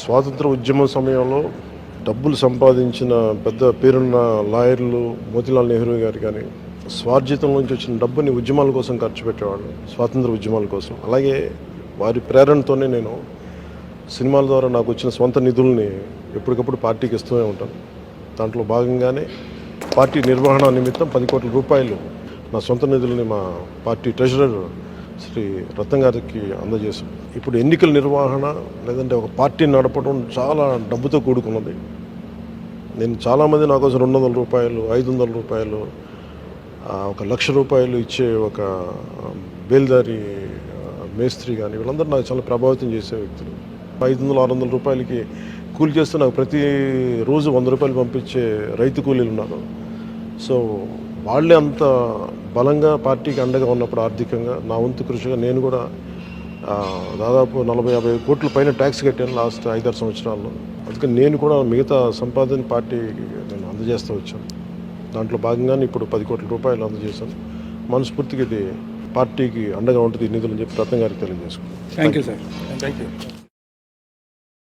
స్వాతంత్ర ఉద్యమం సమయంలో డబ్బులు సంపాదించిన పెద్ద పేరున్న లాయర్లు మోతీలాల్ నెహ్రూ గారు కానీ స్వార్జితం నుంచి వచ్చిన డబ్బుని ఉద్యమాల కోసం ఖర్చు పెట్టేవాళ్ళు, స్వాతంత్ర ఉద్యమాల కోసం. అలాగే వారి ప్రేరణతోనే నేను సినిమాల ద్వారా నాకు వచ్చిన స్వంత నిధుల్ని ఎప్పటికప్పుడు పార్టీకి ఇస్తూనే ఉంటాను. దాంట్లో భాగంగానే పార్టీ నిర్వహణ నిమిత్తం 10 కోట్ల రూపాయలు నా సొంత నిధుల్ని మా పార్టీ ట్రెజరర్ శ్రీ రత్నం గారికి అందజేశాం. ఇప్పుడు ఎన్నికల నిర్వహణ లేదంటే ఒక పార్టీని నడపడం చాలా డబ్బుతో కూడుకున్నది. నేను చాలామంది నా కోసం 200 రూపాయలు, 500 రూపాయలు, 1,00,000 రూపాయలు ఇచ్చే ఒక బేల్దారి మేస్త్రి కానీ వీళ్ళందరూ నాకు చాలా ప్రభావితం చేసే వ్యక్తులు. 500-600 రూపాయలకి కూలి చేస్తే నాకు ప్రతిరోజు 100 రూపాయలు పంపించే రైతు కూలీలు ఉన్నారు. సో వాళ్ళే అంత బలంగా పార్టీకి అండగా ఉన్నప్పుడు ఆర్థికంగా నా వంతు కృషిగా నేను కూడా దాదాపు 40-50 కోట్ల పైన ట్యాక్స్ కట్టాను లాస్ట్ 5-6 సంవత్సరాల్లో. అందుకని నేను కూడా మిగతా సంపాదన పార్టీకి నేను అందజేస్తూ వచ్చాను. దాంట్లో భాగంగానే ఇప్పుడు 10 కోట్ల రూపాయలు అందజేశాను. మనస్ఫూర్తిగా ఇది పార్టీకి అండగా ఉంటుంది నిధులు అని చెప్పి రత్నం గారికి తెలియజేసుకున్నాను. Thank you sir. Thank you.